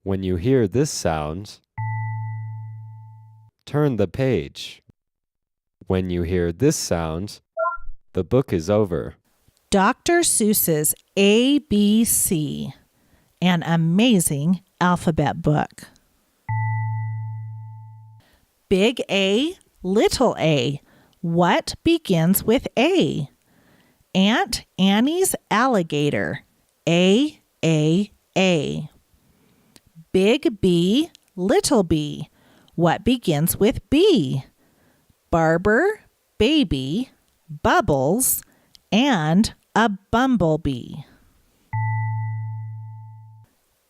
When you hear this sound, turn the page. When you hear this sound, the book is over. Dr. Seuss's ABC, an amazing alphabet book. Big A, little a, what begins with A? Aunt Annie's alligator, A. Big B, little b, what begins with B? Barber, baby, bubbles, and a bumblebee.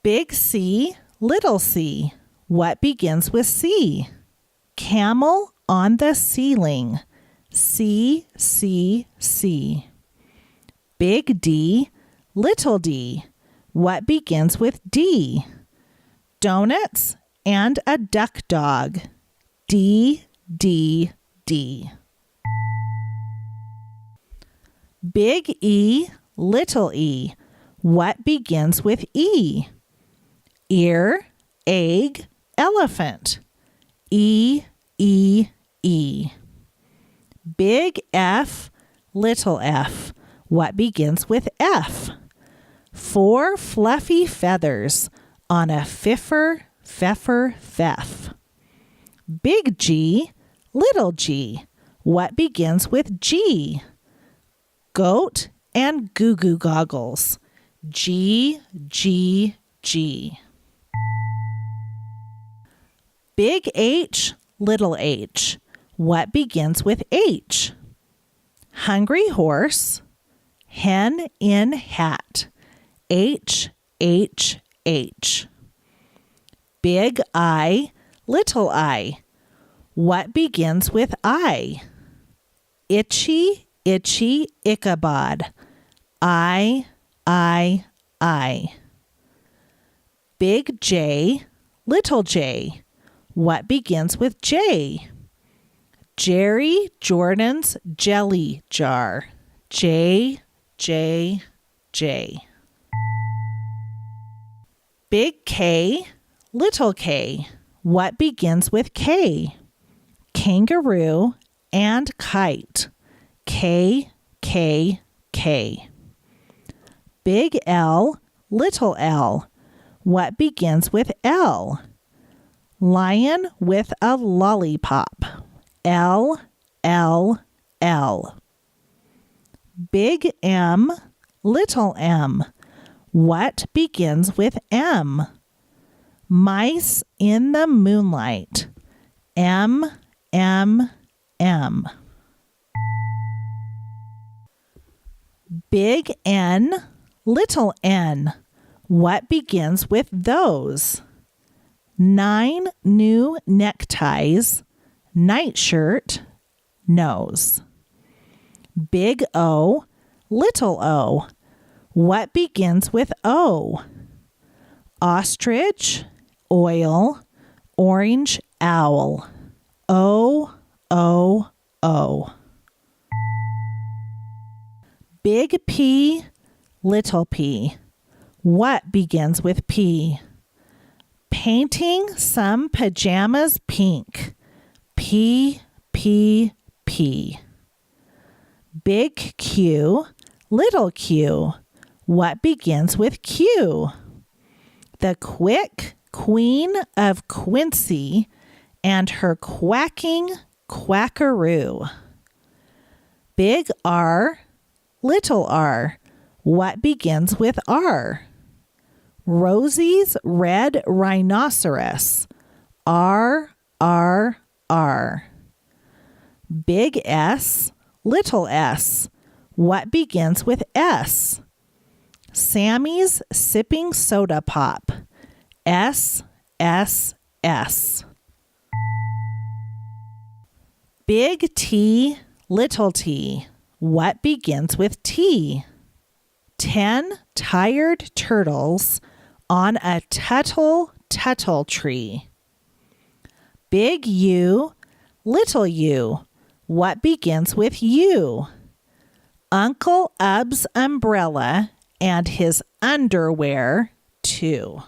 Big C, little c, what begins with C? Camel on the ceiling, C. Big D, little d, what begins with D? Donuts and a duck dog, D. Big E, little e, what begins with E? Ear, egg, elephant, E. Big F, little f, what begins with F? 4 fluffy feathers on a feff. Big G, little g, what begins with G? Goat and goo-goo goggles, G. Big H, little h, what begins with H? Hungry horse, hen in hat, H. Big I, little I, what begins with I? Itchy, Ichabod, I. Big J, little j, what begins with J? Jerry Jordan's jelly jar, J. Big K, little k, what begins with K? Kangaroo and kite, K. Big L, little l, what begins with L? Lion with a lollipop, L. Big M, little m, what begins with M? Mice in the moonlight, M. Big N, little n, what begins with those? 9 new neckties, nightshirt, nose. Big O, little o, what begins with O? Ostrich, oil, orange owl, O. Big P, little p, what begins with P? Painting some pajamas pink, P. Big Q, little q, what begins with Q? The quick Queen of Quincy and her quacking quackaroo. Big R, little r, what begins with R? Rosie's red rhinoceros, R. Big S, little s, what begins with S? Sammy's sipping soda pop, S. Big T, little t, what begins with T? 10 tired turtles on a tuttle tree. Big U, little u, what begins with U? Uncle Ub's umbrella and his underwear, too.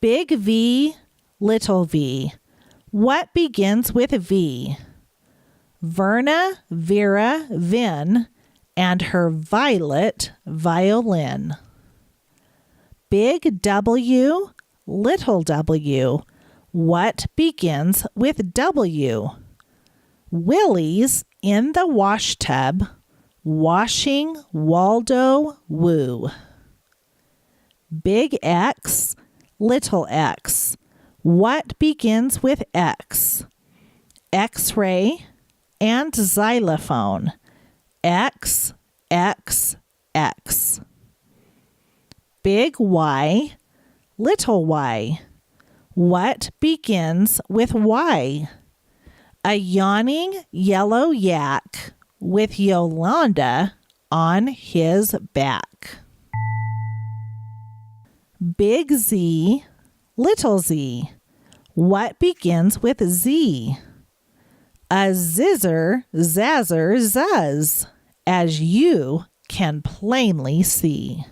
Big V, little v. What begins with V? Verna, Vera, Vin, and her violet violin. Big W, little w. What begins with W? Willie's in the wash tub, washing Waldo Woo. Big X, little x. What begins with X? X-ray and xylophone. X, X, X. Big Y, little y. What begins with Y? A yawning yellow yak with Yolanda on his back. Big Z, little z. What begins with Z? A zizzer, zazzer, zuzz, as you can plainly see.